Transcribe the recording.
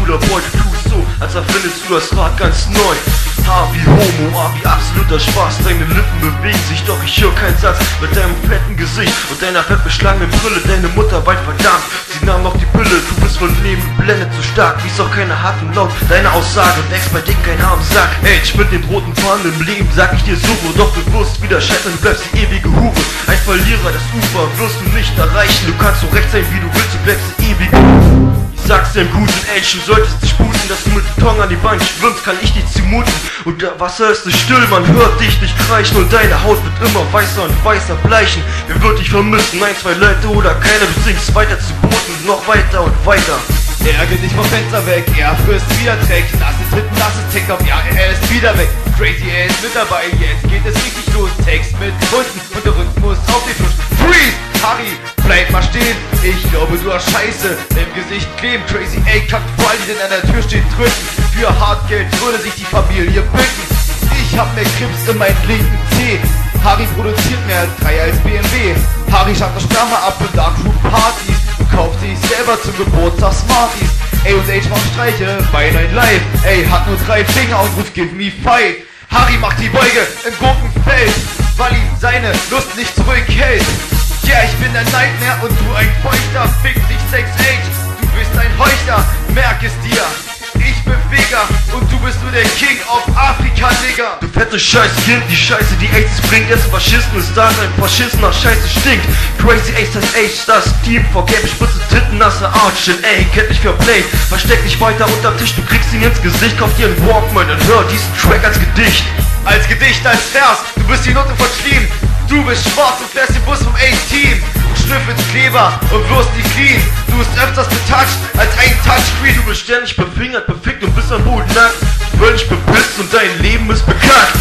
Bruder, boy, du tust so, als erfindest du das Rad ganz neu. H wie Homo, A wie absoluter Spaß. Deine Lippen bewegen sich, doch ich höre keinen Satz. Mit deinem fetten Gesicht und deiner fettbeschlagenen Brille. Deine Mutter weit verdammt, sie nahm noch die Pille. Du bist von Leben geblendet, so stark, wie's auch keine hat und laut. Deine Aussage und Ex bei Dick kein Haar im Sack. Ey, ich bin den roten Faden im Leben, sag ich dir so. Doch du wirst wieder scheitern, du bleibst die ewige Hure. Ein Verlierer, das Ufer wirst du nicht erreichen. Du kannst so recht sein, wie du willst, du bleibst die ewige. Ich sag's dir im guten Age, du solltest dich booten, dass du mit Beton an die Wand schwimmst, kann ich dir zumuten. Und das Wasser ist nicht still, man hört dich nicht kreischen. Und deine Haut wird immer weißer und weißer bleichen. Wer wird dich vermissen? Ein, zwei Leute oder keiner, du singst weiter zu Boden, noch weiter und weiter. Er geht nicht vom Fenster weg, er frisst wieder Dreck. Nasse Titten, nasses TikTok, ja, er ist wieder weg. Crazy, er ist mit dabei, jetzt geht es richtig los. Text mit Kunden und der Rhythmus auf die Flucht. Freeze! Harry, bleib mal stehen. Ich glaube, du hast Scheiße im Gesicht kleben. Crazy, ey, kackt vor allem, denn an der Tür steht drücken. Für Hartgeld würde sich die Familie bücken. Ich hab mehr Krips in meinen linken Zeh. Harry produziert mehr 3 als BMW. Harry schafft das Sperma ab in Darkroom Partys und kauft sich selber zum Geburtstag Smarties. A und H macht Streiche bei Night Live. Ey, hat nur 3 Finger und ruft Give me 5. Harry macht die Beuge im Gurkenfeld, weil ihn seine Lust nicht zurückhält. Ja, ich bin ein Nightmare und du ein Feuchter. Fick dich 6H, du bist ein Heuchler. Merk es dir, ich bin Vega und du bist nur der King of Afrika, Nigga. Du fettes Scheißkind, die Scheiße, die AIDS bringt. Erst Faschisten ist da, ein Faschist nach Scheiße stinkt. Crazy Ace, das H, das Team, vergeblich spitze Titten, nasse Arschchen. Ey, kennt dich verplayt, versteck dich weiter unterm Tisch. Du kriegst ihn ins Gesicht, kauf dir einen Walkman und hör diesen Track als Gedicht. Als Gedicht, als Vers, du bist die Note von Clean. Du bist schwarz und fährst den Bus vom A-Team und schnüffelst Kleber und wirst nicht clean. Du bist öfters betouched als ein Touchscreen. Du bist ständig befingert, befickt und bist am Boden nackt. Völlig bepisst und dein Leben ist bekackt.